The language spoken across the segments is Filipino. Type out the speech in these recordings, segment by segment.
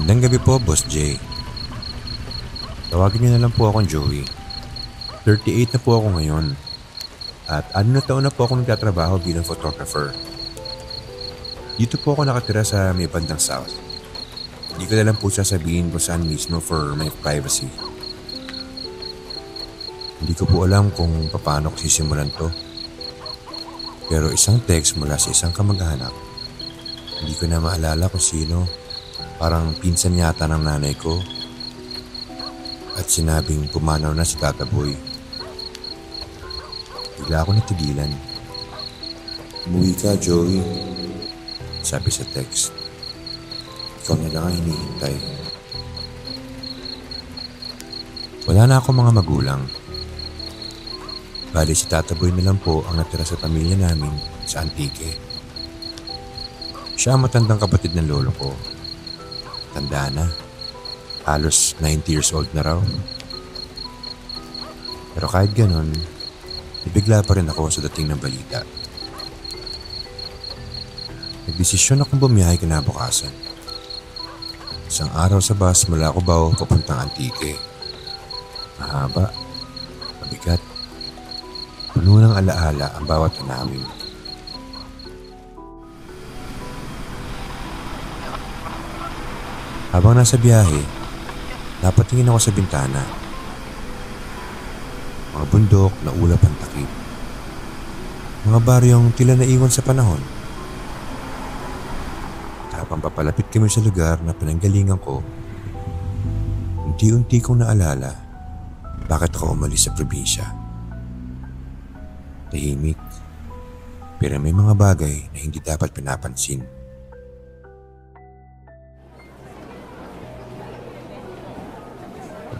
Magandang gabi po, Boss J. Tawagin niyo na lang po akong Joey. 38 na po ako ngayon. At 6 na taon na po ako nagtatrabaho bilang photographer. Dito po ako nakatira sa may bandang south. Hindi ko na lang po sasabihin kung saan mismo for my privacy. Hindi ko po alam kung paano ko sisimulan to. Pero isang text mula sa isang kamag-anak. Hindi ko na maalala kung sino. Parang pinsan yata ng nanay ko. At sinabing pumanaw na si Tata Boy. Bigla ako natigilan. "Umuwi ka, Joey," sabi sa text. "Ikaw na lang ang hinihintay." Wala na ako mga magulang. Bali si Tata Boy na lang po ang natira sa pamilya namin sa Antique. Siya ang matandang kapatid ng lolo ko. Tanda na. Halos 90 years old na raw. Pero kahit ganun, nabigla pa rin ako sa dating ng balita. Nagdesisyon akong bumiyahe kinabukasan. Isang araw sa bus mula Cubao papuntang Antique. Mahaba, mabigat, puno ng alaala ang bawat tanawin. Habang nasa biyahe, napatingin ako sa bintana. Mga bundok na ulap ang takip. Mga baryong tila naiwan sa panahon. Habang papalapit kami sa lugar na pinanggalingan ko, unti-unti kong naalala bakit ako umalis sa probinsya. Tahimik, pero may mga bagay na hindi dapat pinapansin.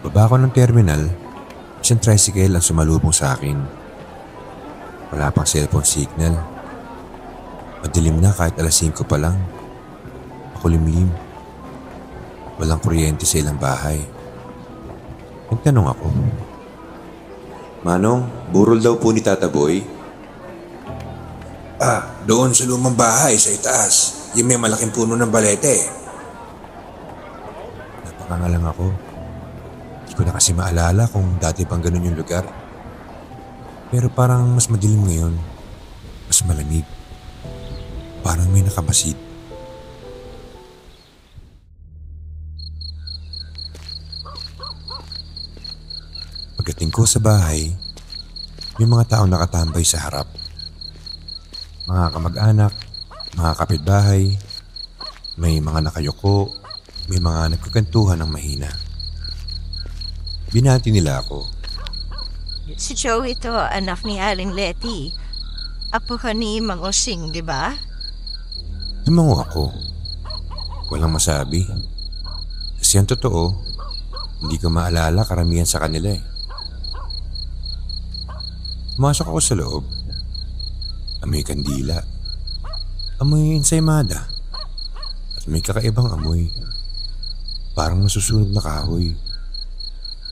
Pagbaba ko ng terminal, isang tricycle ang sumalubong sa akin. Wala pang cellphone signal. Madilim na kahit alas 5 pa lang. Makulimlim. Walang kuryente sa ilang bahay. Nagtanong ako. "Manong, burol daw po ni Tata Boy?" Doon sa lumang bahay sa itaas. Yung may malaking puno ng balete." Napakangalang ako. Hindi ko na kasi maalala kung dati pang ganun yung lugar. Pero parang mas madilim ngayon. Mas malamig. Parang may nakamasid. Pagdating ko sa bahay, may mga taong nakatambay sa harap. Mga kamag-anak, mga kapitbahay, may mga nakayuko, may mga nagkukantuhan ng mahina. Binati nila ako. Si Joey ito, anak ni Aling Letty. Apo ka ni Mang Osing, di ba? Tumango ako. Walang masabi. Kasi ang totoo, hindi ko maalala karamihan sa kanila eh. Pumasok ako sa loob. Amoy kandila. Amoy ensaymada. At may kakaibang amoy. Parang nasusunog na kahoy.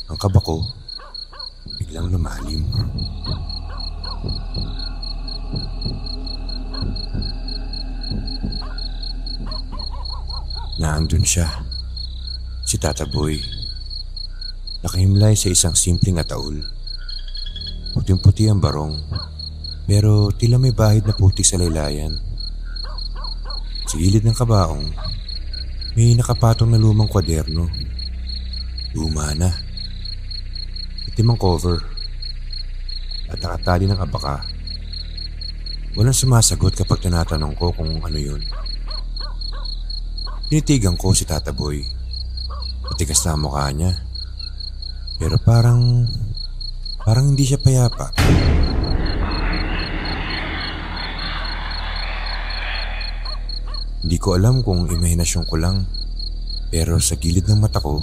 Ang kaba ko, biglang lumalim. Naandun siya, si Tata Boy. Nakahimlay sa isang simpleng ataol. Puting-puti ang barong, pero tila may bahid na putik sa laylayan. Sa gilid ng kabaong, may nakapatong na lumang kwaderno. Luma na. Itim ang cover at nakatali ng abaka. Walang sumasagot kapag tinatanong ko kung ano yun. Tinitigan ko si Tata Boy. Matigas na ang mukha niya. Pero parang hindi siya payapa. Hindi ko alam kung imahinasyon ko lang. Pero sa gilid ng mata ko,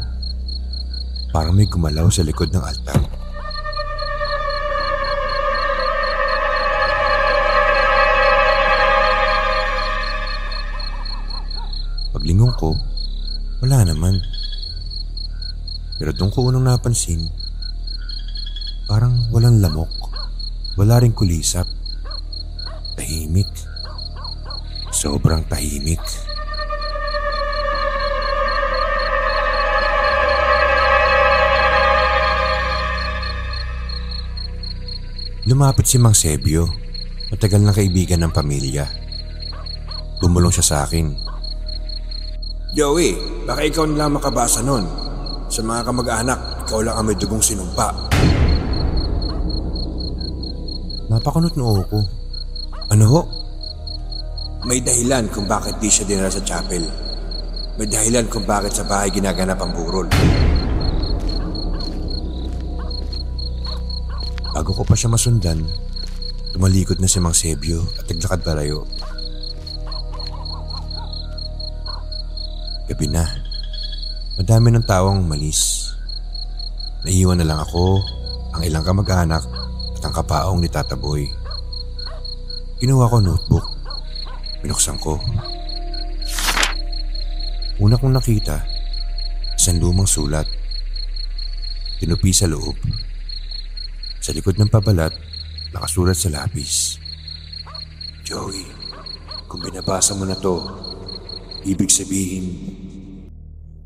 parang may gumalaw sa likod ng altar. Paglingon ko, wala naman. Pero doon ko unang napansin, parang walang lamok, wala ring kulisap. Tahimik. Sobrang tahimik. Lumapit si Mang Sebio, matagal na kaibigan ng pamilya. Bumulong siya sa akin. Joey, baka ikaw na lang makabasa nun. Sa mga kamag-anak, ikaw lang ang may dugong sinumpa. Napakunot noo ko. Ano ho? May dahilan kung bakit di siya dinala sa chapel. May dahilan kung bakit sa bahay ginaganap ang burol. Bago ko pa siya masundan, tumalikod na si Mang Sebio at naglakad palayo. Gabi na. Madami ng tawang umalis. Naiwan na lang ako, ang ilang kamag-anak at ang kapaong ni Tata Boy. Kinuha ko notebook. Binuksan ko. Una kong nakita, isang lumang sulat. Tinupi sa loob. Sa likod ng pabalat, nakasulat sa lapis. Joey, kung binabasa mo na to, ibig sabihin,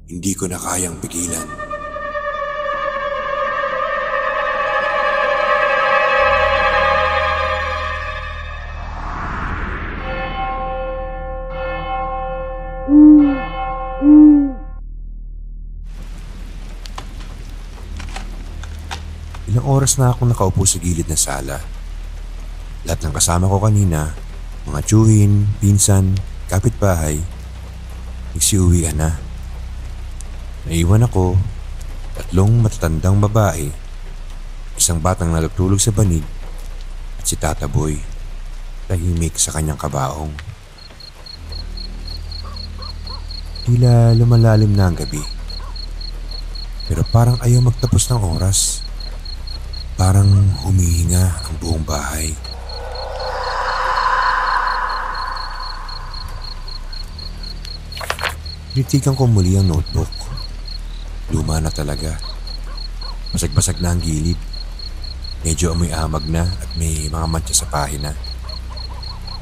hindi ko na kayang pigilan. Ilang oras na akong nakaupo sa gilid ng sala. Lahat ng kasama ko kanina, mga tiyuhin, pinsan, kapitbahay, nagsiuwian na. Naiwan ako, 3 matatandang babae, isang batang natutulog sa banig, at si Tata Boy, tahimik sa kanyang kabaong. Tila lumalalim na ang gabi, pero parang ayaw magtapos ng oras. Parang humihinga ang buong bahay. Tinitigan ko muli ang notebook. Luma na talaga. Basag-basag na ang gilid. Medyo amoy amag na at may mga mantsa sa pahina.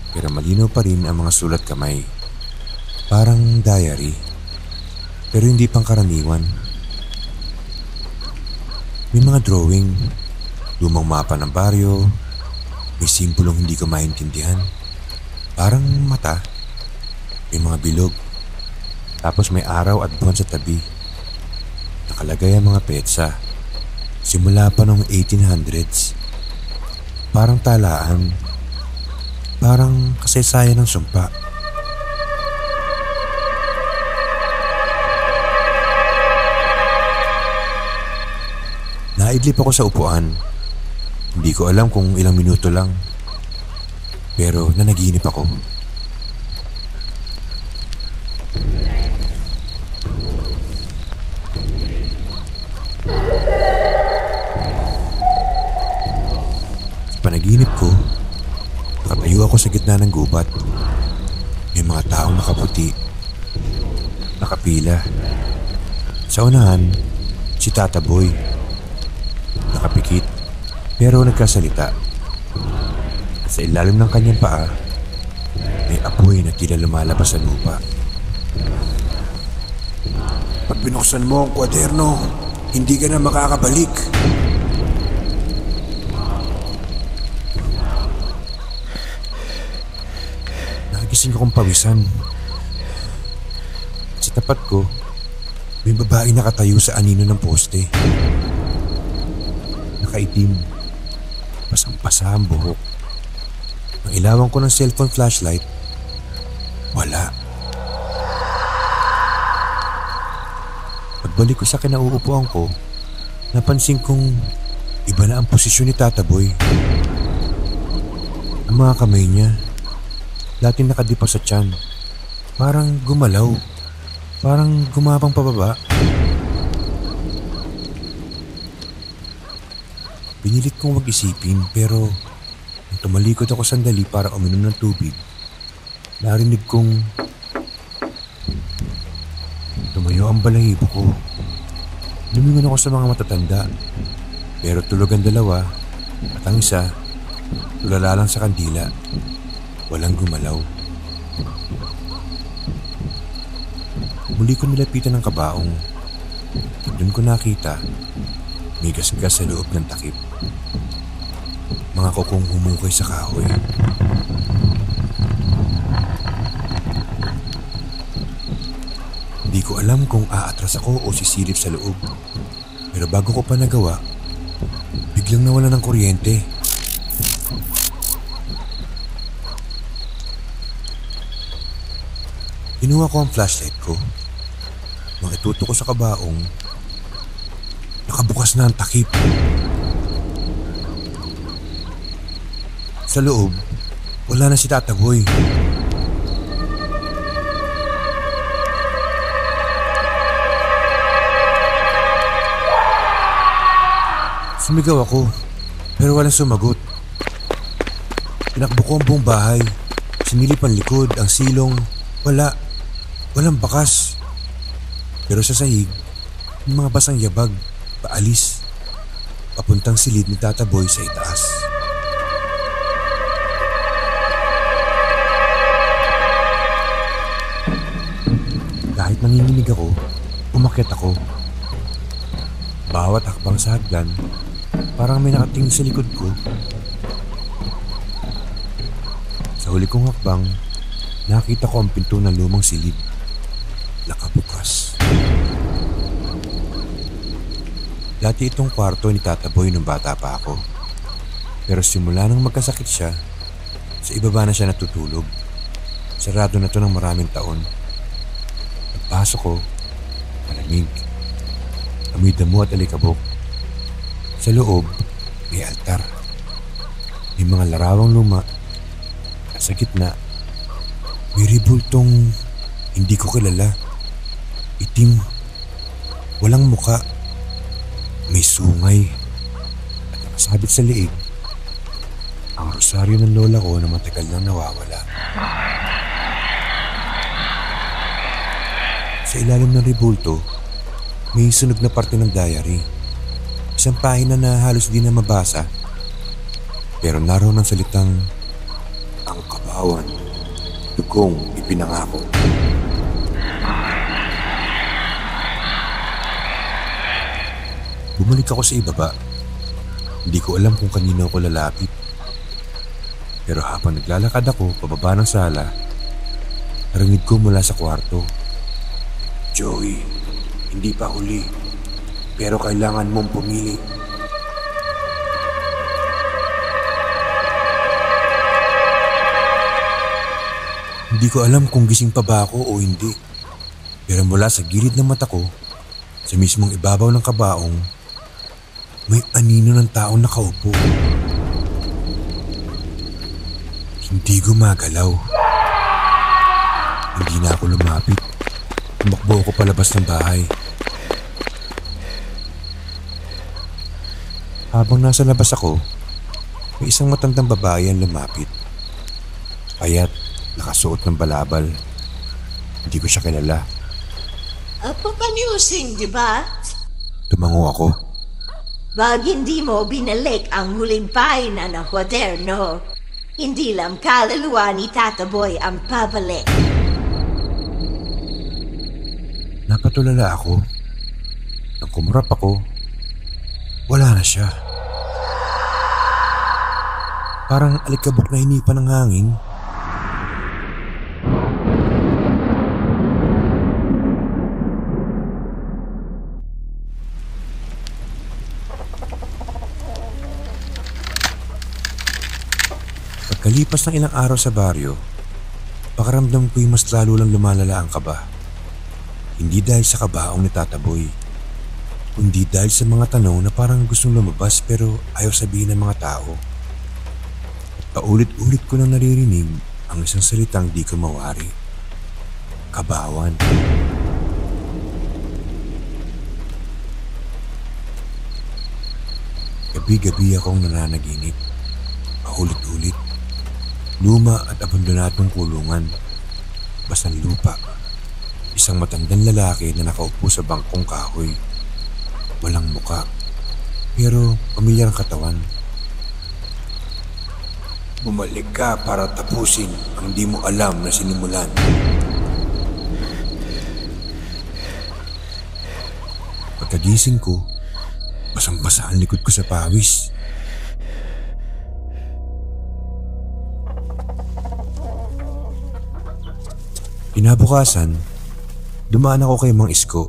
Pero malinaw pa rin ang mga sulat kamay. Parang diary. Pero hindi pangkaraniwan. May mga drawing. Lumang mapa ng baryo. May simpulong hindi ko maintindihan. Parang mata. May mga bilog. Tapos may araw at buwan sa tabi. Nakalagay ang mga petsa. Simula pa noong 1800s. Parang talaan. Parang kasaysayan ng sumpa. Naidlip ako sa upuan. Hindi ko alam kung ilang minuto lang. Pero nanaginip ako. Sa panaginip ko, nakatayo ako sa gitna ng gubat. May mga taong nakaputi. Nakapila. Sa unahan, si Tata Boy. Nakapikit. Pero nagkasalita. At sa ilalim ng kanyang paa, may apoy na tila lumalabas sa lupa. Pag binuksan mo ang kwaderno, hindi ka na makakabalik. Nagising akong pawisan. Sa tapat ko, may babae nakatayo sa anino ng poste. Nakaitim. Pasang-pasa ang buhok. Nang ilawan ko ng cellphone flashlight, wala. Pagbalik ko sa kinauupuan ko, napansin kong iba na ang posisyon ni Tata Boy. Ang mga kamay niya, dating nakadipa sa tiyan, parang gumalaw, parang gumapang pababa. Pinilit kong mag-isipin pero nung tumalikod ako sandali para uminom ng tubig, narinig kong tumayo ang balahibo ko. Lumingon ako sa mga matatanda pero tulog ang dalawa at ang isa tulala lang sa kandila. Walang gumalaw. Muli ko nilapitan ng kabaong. Doon ko nakita may gasgas sa loob ng takip. Mga kukong humukay sa kahoy. Hindi ko alam kung aatras ako o sisilip sa loob. Pero bago ko pa nagawa, biglang nawala ng kuryente. Kinuha ko ang flashlight ko. Nang ituto ko sa kabaong, nakabukas na ang takip. Sa loob, wala na si Tata Boy. Sumigaw ako, pero walang sumagot. Tinakbo ko ang buong bahay. Sinilip ang likod, ang silong. Walang bakas. Pero sa sahig, may mga basang yabag, paalis. Papuntang silid ni Tata Boy sa itaas. Kahit nanginginig ako, umakyat ako. Bawat hakbang sa hagdan, parang may nakatingin sa likod ko. Sa huli kong hakbang, nakita ko ang pinto ng lumang silid. Nakabukas. Dati itong kwarto ni Tata Boy nung bata pa ako. Pero simula nang magkasakit siya, sa ibaba na siya natutulog. Sarado na to ng maraming taon. Pagpasok ko, malamig. Amoy damo at alikabok. Sa loob, may altar. May mga larawang luma. At sa gitna, may ribultong hindi ko kilala. Itim. Walang muka. May sungay. At nakasabit sa liig, ang rosaryo ng lola ko na matagal nang nawawala. Sa ilalim ng ribulto, may sunog na parte ng diary. Isang pahina na halos di na mabasa. Pero naroon ang salitang, "Ang kabawan, dugong ipinangako." Bumalik ako sa ibaba. Hindi ko alam kung kanino ako lalapit. Pero habang naglalakad ako pababa ng sala, narinig ko mula sa kwarto, Joey, hindi pa huli. Pero kailangan mong pumili. Hindi ko alam kung gising pa ba ako o hindi. Pero mula sa gilid ng mata ko, sa mismong ibabaw ng kabaong, may anino ng taong nakaupo. Hindi gumagalaw. Hindi na ako lumapit. Tumakbo ako palabas ng bahay. Habang nasa labas ako, may isang matandang babae ang lumapit. Payat, nakasuot ng balabal. Hindi ko siya kilala. Apo Panyusing, di ba? Tumango ako. Bag hindi mo binalik ang huling pahina ng kwaderno, hindi lang kaluluwa ni Tata Boy ang pabalik. Napatulala ako. Nang kumurap ako, wala na siya. Parang alikabok na hinipan ng hangin. Pagkalipas ng ilang araw sa baryo, pakiramdam ko'y mas lalo lang lumalala ang kaba. Hindi dahil sa kabaong ni Tata Boy, kundi dahil sa mga tanong na parang gustong lumabas pero ayaw sabihin ng mga tao. Paulit-ulit ko nang naririnig ang isang salitang di ko mawari. Kabawan. Gabi-gabi akong nananaginip. Paulit-ulit. Luma at abandonadong kulungan. Basang lupa. Isang matandang lalaki na nakaupo sa bangkong kahoy. Walang muka, pero pamilyar ang katawan. Bumalik ka para tapusin ang di mo alam na sinimulan. Pagkagising ko, basang-basa ang likod ko sa pawis. Kinabukasan, dumaan ako kay Mang Isko,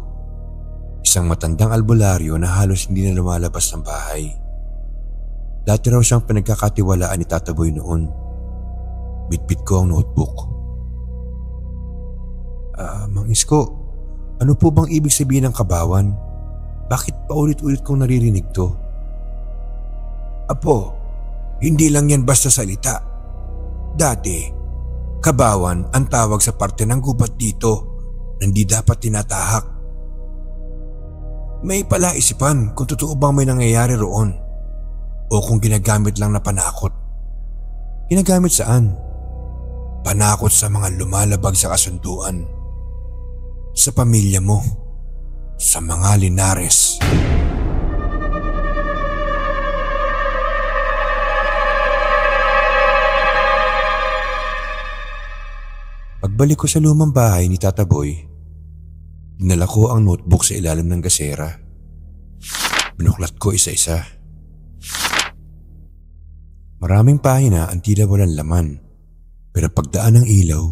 isang matandang albularyo na halos hindi na lumalabas ng bahay. Dati raw siyang pinagkakatiwalaan ni Tata Boy noon. Bitbit ko ang notebook. Mang Isko, ano po bang ibig sabihin ng kabawan? Bakit paulit-ulit kong naririnig to? Apo, hindi lang yan basta salita. Dati, kabawan ang tawag sa parte ng gubat dito na hindi dapat tinatahak. May palaisipan kung totoo bang may nangyayari roon o kung ginagamit lang na panakot. Ginagamit saan? Panakot sa mga lumalabag sa kasunduan. Sa pamilya mo. Sa mga Linares. Pagbalik ko sa lumang bahay ni Tata Boy, dinala ko ang notebook sa ilalim ng gasera. Binuklat ko isa-isa. Maraming pahina ang tila walang laman, pero pagdaan ng ilaw,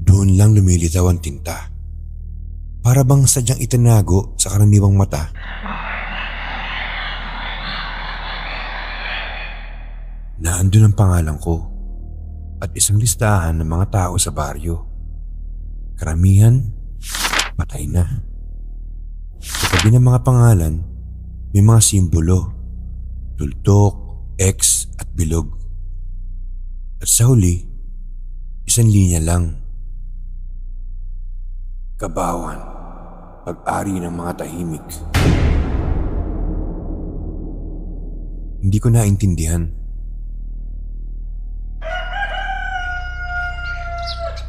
doon lang lumilitaw ang tinta. Para bang sadyang itinago sa karaniwang mata. Naandun ang pangalan ko at isang listahan ng mga tao sa baryo. Karamihan, patay na. Sa tabi ng mga pangalan, may mga simbolo, tultok, X at bilog. At sa huli, isang linya lang. Kabawan, pag-ari ng mga tahimik. Hindi ko naintindihan.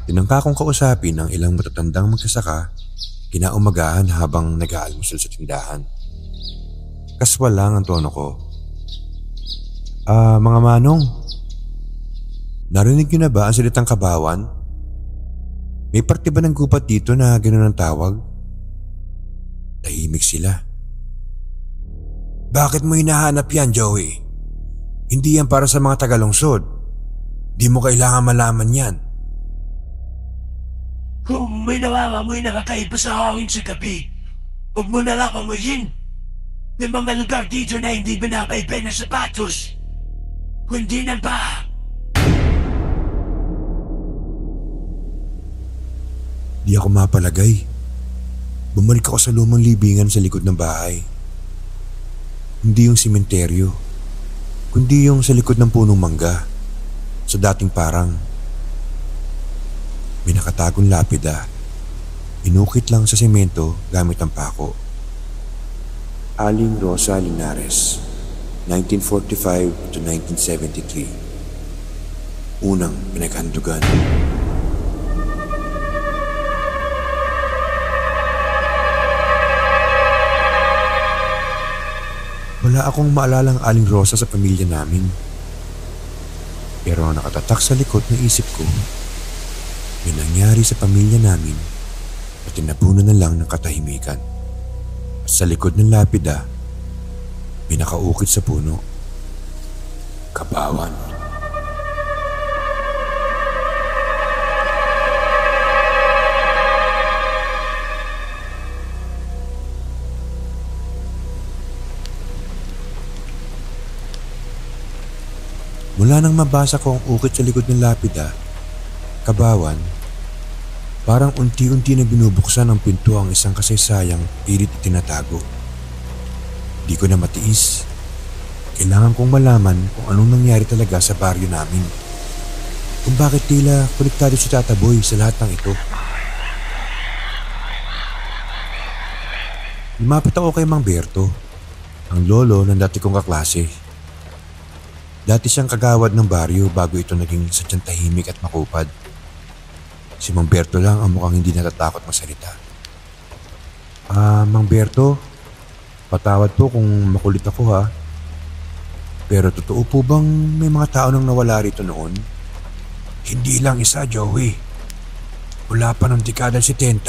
Tinangka kong kausapin ang ilang matatandang magsasaka kinaumagahan habang nag-aalmusal sa tindahan. Kaswal lang ang tono ko. Mga manong, narinig niyo na ba ang salitang kabawan? May parte ba ng gupat dito na gano'n ang tawag? Tahimik sila. Bakit mo hinahanap yan, Joey? Hindi yan para sa mga tagalungsod. Di mo kailangan malaman yan. Kung may namamamoy na kakaiba sa hangin sa gabi, huwag mo na lang amuyin. May mga lugar dito na hindi binakaibay na sapatos. Kundi ng baha. Di ako mapalagay. Bumalik ako sa lumang libingan sa likod ng bahay. Hindi yung simenteryo, kundi yung sa likod ng punong mangga, sa dating parang. May nakatagong lapida, inukit lang sa semento gamit ang pako. Aling Rosa Linares, 1945 to 1973. Unang pinaghandugan. Wala akong maalalang Aling Rosa sa pamilya namin. Pero nakatatak sa likod ng isip ko, may nangyari sa pamilya namin at tinapunan na lang ng katahimikan. At sa likod ng lapida, may nakaukit sa puno. Kabawan. Mula nang mabasa ko ang ukit sa likod ng lapida, kabawan, parang unti-unti na binubuksan ng pinto ang isang kasaysayang pilit itinatago. Di ko na matiis. Kailangan kong malaman kung anong nangyari talaga sa baryo namin. Kung bakit tila konektado si Tata Boy sa lahat ng ito. Lumapit ako kay Mang Berto, ang lolo ng dati kong kaklase. Dati siyang kagawad ng baryo bago ito naging sadyang tahimik at makupad. Si Mang Berto lang ang mukhang hindi natatakot masalita. Mang Berto, patawad po kung makulit ako ha. Pero totoo po bang may mga tao nang nawala rito noon? Hindi lang isa, Joey. Mula pa ng dekada 70,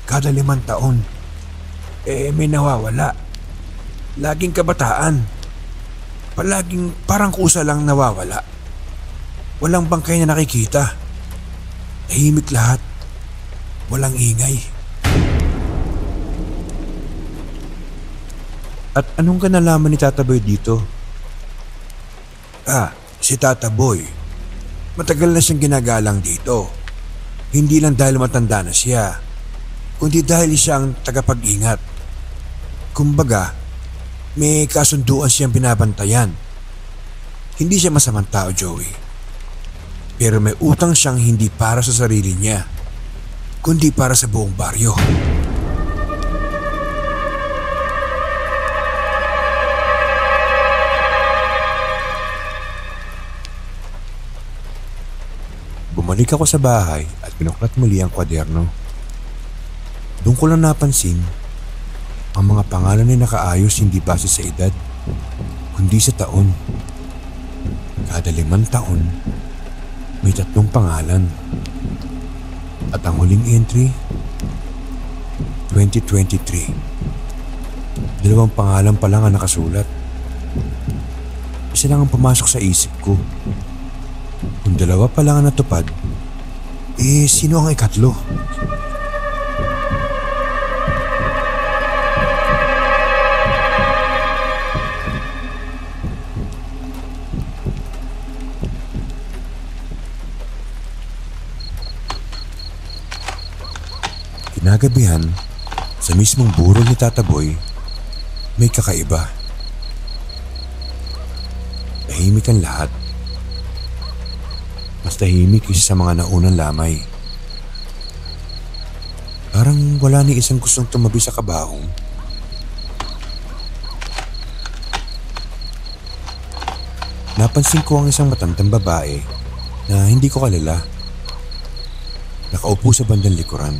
kada 5 taon, may nawawala. Laging kabataan. Palaging parang kusa lang nawawala. Walang bangkay na nakikita. Tahimik lahat. Walang ingay. At anong kanalaman ni Tata Boy dito? Si Tata Boy. Matagal na siyang ginagalang dito. Hindi lang dahil matanda na siya, kundi dahil siya ang tagapag-ingat. Kumbaga, may kasunduan siyang binabantayan. Hindi siya masamang tao, Joey. Pero may utang siyang hindi para sa sarili niya, kundi para sa buong baryo. Bumalik ako sa bahay at binuklat muli ang kwaderno. Doon ko lang napansin, ang mga pangalan ay nakaayos hindi base sa edad, kundi sa taon. Kada 5 taon, may 3 pangalan. At ang huling entry, 2023. 2 pangalan pa lang ang nakasulat. Isa lang ang pumasok sa isip ko. Kung 2 pa lang ang natupad, sino ang ikatlo? Kinagabihan, sa mismong burol ni Tata Boy, may kakaiba. Tahimik ang lahat. Mas tahimik isa sa mga naunang lamay. Parang wala ni isang gustong tumabi sa kabahong. Napansin ko ang isang matandang babae na hindi ko kilala. Nakaupo sa bandang likuran.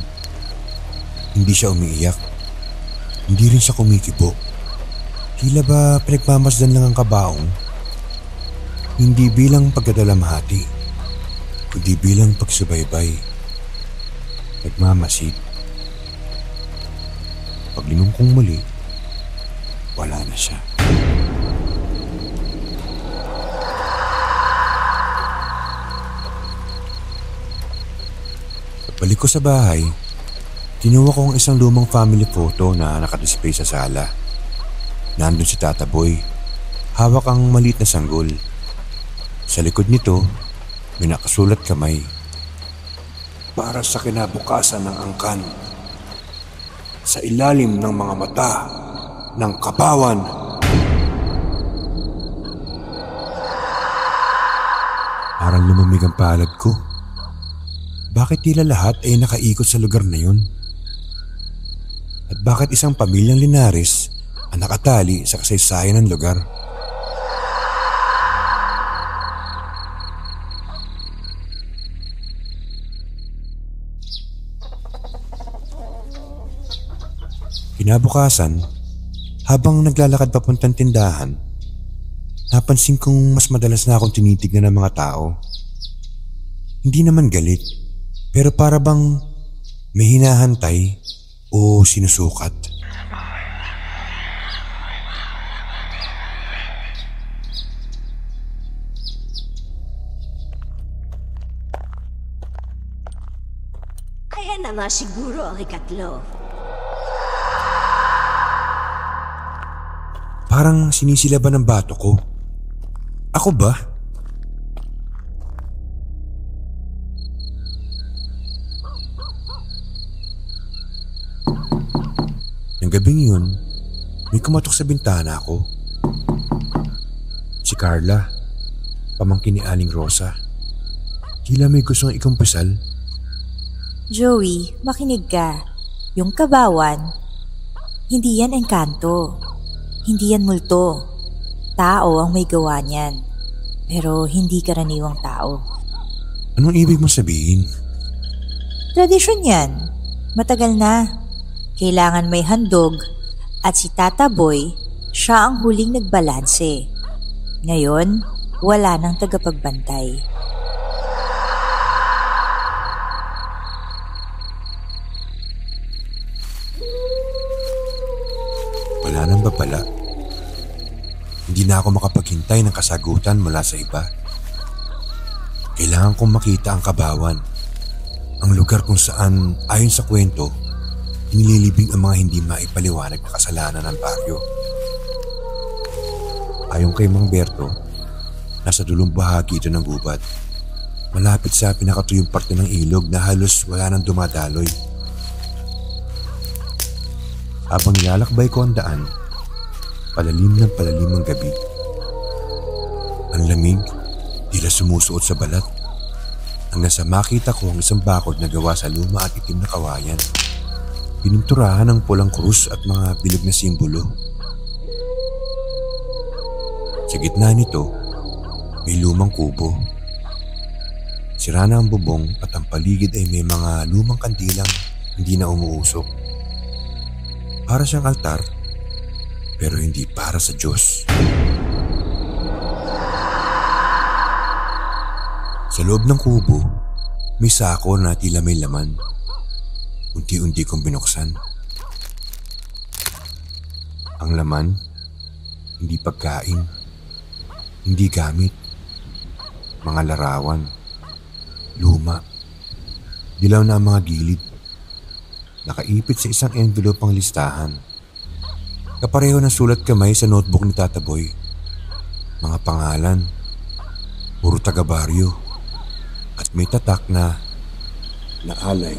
Hindi siya umiiyak. Hindi rin siya kumikibo. Tila ba pinagmamasdan lang ang kabaong? Hindi bilang pagkadalamhati, kundi bilang pagsubaybay. Nagmamasid. Paglingon kong muli, wala na siya. Pagbalik ko sa bahay, kinuha ko ang isang lumang family photo na nakadisplay sa sala. Nandun si Tata Boy, hawak ang maliit na sanggol. Sa likod nito, may nakasulat kamay. Para sa kinabukasan ng angkan, sa ilalim ng mga mata ng kabawan. Parang lumamig ang palad ko. Bakit tila lahat ay nakaikot sa lugar na yun? At bakit isang pamilyang Linares ang nakatali sa kasaysayan ng lugar? Kinabukasan, habang naglalakad papuntang tindahan, napansin kong mas madalas na akong tinitignan ng mga tao. Hindi naman galit, pero para bang may hinahantay o sinusukat. Kaya naman siguro ang ikatlo. Parang sinisilaban ng bato ko. Ako ba? Nang gabing yun, may kumatok sa bintana ko. Si Carla, pamangkin ni Aling Rosa. Tila may gustong ikumpisal. Joey, makinig ka. Yung kabawan, hindi yan engkanto. Hindi yan multo. Tao ang may gawa niyan. Pero hindi karaniwang tao. Anong ibig mong sabihin? Tradisyon yan. Matagal na. Kailangan may handog at si Tata Boy, siya ang huling nagbalanse. Ngayon, wala nang tagapagbantay. Wala nang babala. Hindi na ako makapaghintay ng kasagutan mula sa iba. Kailangan kong makita ang kabawan. Ang lugar kung saan, ayon sa kwento, nililibing ang mga hindi maipaliwanag na kasalanan ng baryo. Ayon kay Mang Berto, nasa dulong bahagi ito ng gubat, malapit sa pinakatuyong parte ng ilog na halos wala nang dumadaloy. Habang nilalakbay ko ang daan, palalim ang gabi. Ang lamig, tila sumusuot sa balat, hanggang sa makita ko ang isang bakod na gawa sa luma at itim na kawayan. Pininturahan ng pulang krus at mga bilog na simbolo. Sa gitna nito, may lumang kubo. Sira na ang bubong at ang paligid ay may mga lumang kandilang hindi na umuusok. Para siyang altar, pero hindi para sa Diyos. Sa loob ng kubo, may sako na tila may laman. Unti-unti kong binuksan. Ang laman, hindi pagkain, hindi gamit, mga larawan, luma, dilaw na ang mga gilid. Nakaipit sa isang envelope ang listahan. Kapareho ng sulat kamay sa notebook ni Tata Boy. Mga pangalan, puro taga-baryo, at may tatak na alay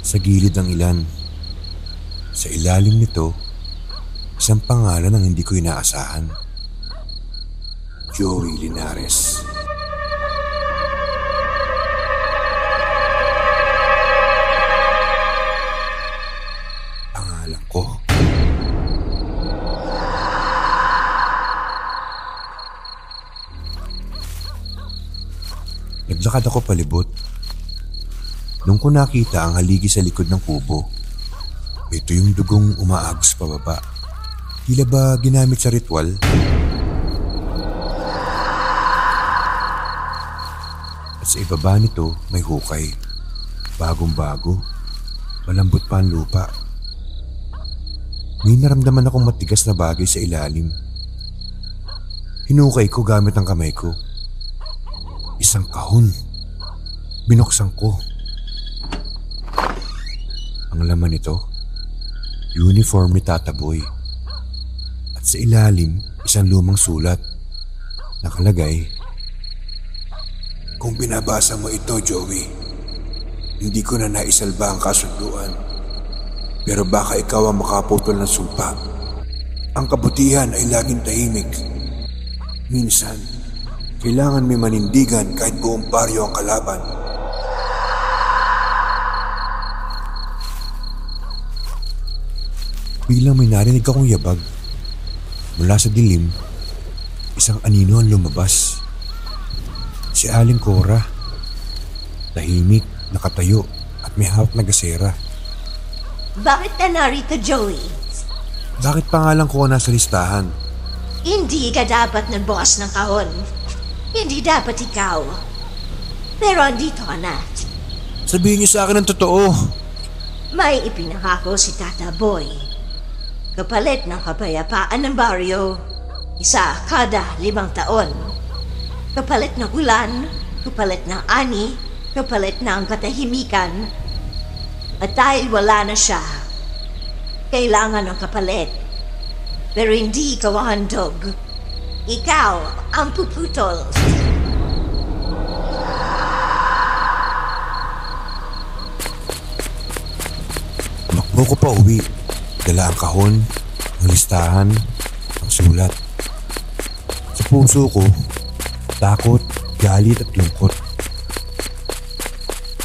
sa gilid ng ilan. Sa ilalim nito, isang pangalan ang hindi ko inaasahan. Joey Linares. Pangalan ko. Naglakad ako palibot. Nung ko nakita ang haligi sa likod ng kubo, ito yung dugong umaagos pababa. Tila ba ginamit sa ritual? At sa ibaba nito may hukay. Bagong-bago, malambot pa ang lupa. May naramdaman akong matigas na bagay sa ilalim. Hinukay ko gamit ang kamay ko. Isang kahon. Binuksan ko. Ang laman nito, uniform ni Tata Boy. At sa ilalim, isang lumang sulat. Nakalagay, "Kung binabasa mo ito, Joey, hindi ko na naisalba ang kasunduan. Pero baka ikaw ang makaputol ng sumpa. Ang kabutihan ay laging tahimik. Minsan, kailangan may manindigan kahit buong baryo ang kalaban." Biglang may narinig akong yabag. Mula sa dilim, isang anino ang lumabas. Si Aling Cora. Tahimik, nakatayo at may hawak na gasera. Bakit ka narito, Joey? Bakit pangalan ko nasa listahan? Hindi ka dapat ng boss ng kahon. Hindi dapat ikaw. Pero andito ka na. Sabihin niyo sa akin ang totoo. May ipinangako si Tata Boy. Kapalit ng kapayapaan ng baryo, isa kada 5 taon. Kapalit ng ulan, kapalit ng ani, kapalit ng katahimikan. At dahil wala na siya, kailangan ng kapalit. Pero hindi ikaw ang handog. Ikaw ang puputol. Tumakbo ko pa uwi. Dala ang kahon, ang listahan, ang sulat. Sa puso ko, takot, galit at lungkot.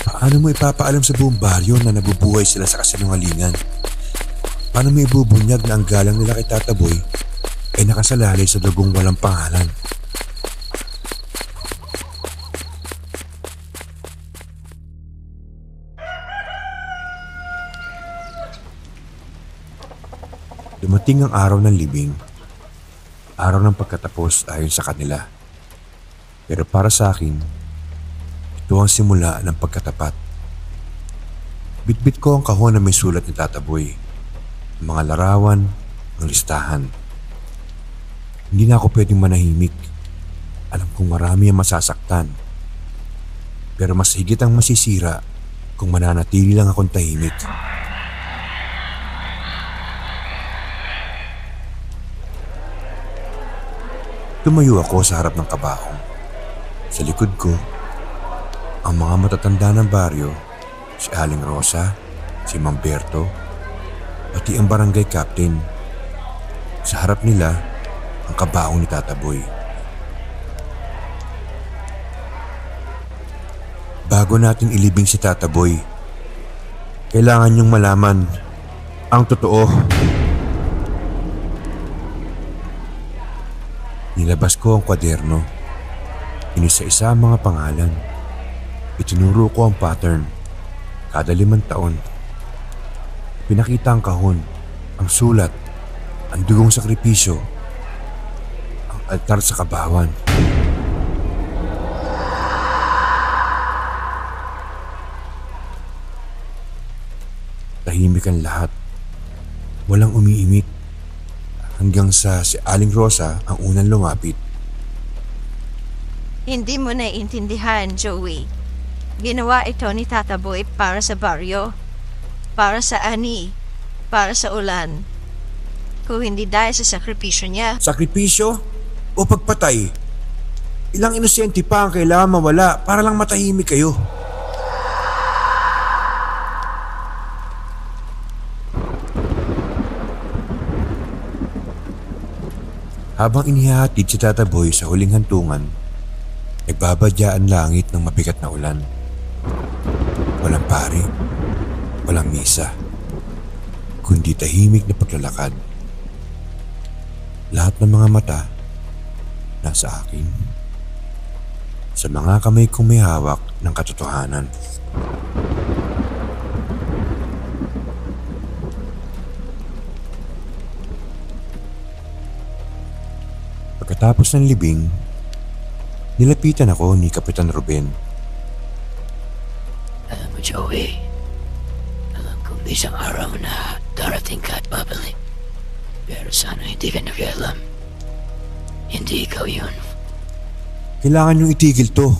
Paano mo ipapaalam sa buong baryo na nabubuhay sila sa kasinungalingan? Paano mo ibubunyag na ang galang nila kay Tata Boy ay nakasalalay sa dugong walang pangalan? Dumating ang araw ng libing, araw ng pagkatapos ayon sa kanila. Pero para sa akin, ito ang simula ng pagkatapat. Bitbit ko ang kahon na may sulat ni Tata Boy, ang mga larawan, ang listahan. Hindi na ako pwedeng manahimik. Alam kong marami ang masasaktan. Pero mas higit ang masisira kung mananatili lang akong tahimik. Tumayo ako sa harap ng kabaong. Sa likod ko, ang mga matatanda ng baryo, si Aling Rosa, si Mamberto, pati ang barangay captain. Sa harap nila, ang kabaong ni Tata Boy. Bago natin ilibing si Tata Boy, kailangan niyong malaman ang totoo. Nilabas ko ang kwaderno. Inisa-isa ang mga pangalan. Itinuro ko ang pattern. Kada 5 taon. Pinakita ang kahon, ang sulat, ang dugong sakripisyo, ang altar sa kabawan. Tahimik ang lahat. Walang umiimik. Hanggang sa si Aling Rosa ang unang lumapit. Hindi mo naiintindihan, Joey. Ginawa ito ni Tata Boy para sa baryo, para sa ani, para sa ulan. Kung hindi dahil sa sakripisyo niya. Sakripisyo o pagpatay? Ilang inosente pa ang kailangan mawala para lang matahimik kayo. Habang inihahatid si Tata Boy sa huling hantungan, nagbabadya ang langit ng mabigat na ulan. Walang pari, walang misa, kundi tahimik na paglalakad. Lahat ng mga mata nasa akin. Sa mga kamay kong may hawak ng katotohanan. Pagkatapos ng libing, nilapitan ako ni Kapitan Ruben. Alam mo, Joey, alam kong isang araw na darating ka at babalik. Pero sana hindi ka nakialam. Hindi ikaw yun. Kailangan niyong itigil to.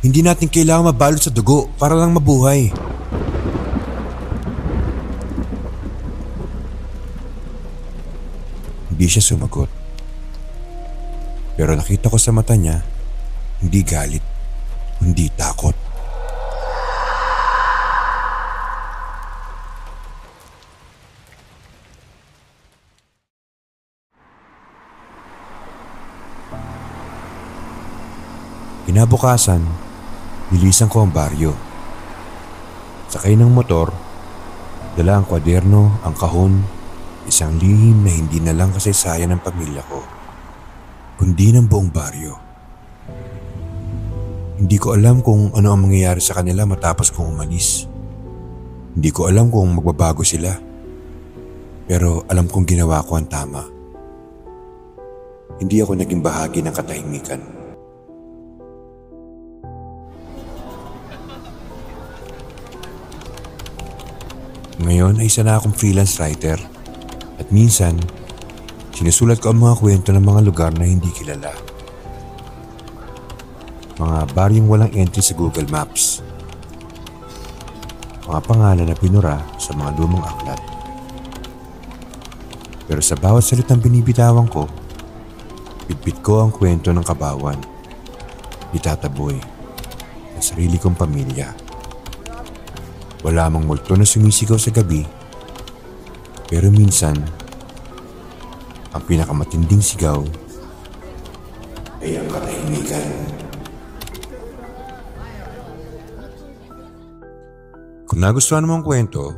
Hindi natin kailangan mabalot sa dugo para lang mabuhay. Hindi siya sumagot. Pero nakita ko sa mata niya, hindi galit, hindi takot. Kinabukasan, nilisan ko ang baryo. Sakay ng motor, dala ang kwaderno, ang kahon, isang lihim na hindi na lang kasaysayan ng pamilya ko, kundi ng buong baryo. Hindi ko alam kung ano ang mangyayari sa kanila matapos kong umalis. Hindi ko alam kung magbabago sila. Pero alam kong ginawa ko ang tama. Hindi ako naging bahagi ng katahimikan. Ngayon ay isa na akong freelance writer at minsan sinusulat ko ang mga kwento ng mga lugar na hindi kilala. Mga baryong walang entry sa Google Maps. Mga pangalan na pinura sa mga lumang aklat. Pero sa bawat salitang binibitawan ko, bitbit ko ang kwento ng kabawan, ni Tata Boy, ng sarili kong pamilya. Wala mang multo na sumisigaw sa gabi, pero minsan, ang pinakamatinding sigaw ay ang katahimikan. Kung nagustuhan mo ang kwento,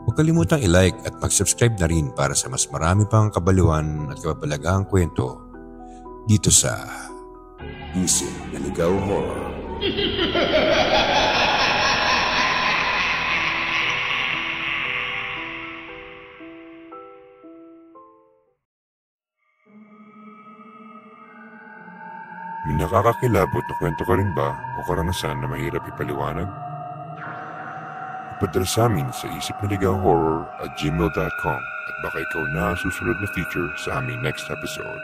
huwag kalimutang i-like at mag-subscribe na rin para sa mas marami pang kabaliwan at kababalagahang kwento dito sa Isip na Ligaw Horror. May nakakakilabot na kwento ka rin ba o karanasan na mahirap ipaliwanag? Ipadala sa amin sa isipnaligawhorror@gmail.com at baka ikaw na susunod na feature sa aming next episode.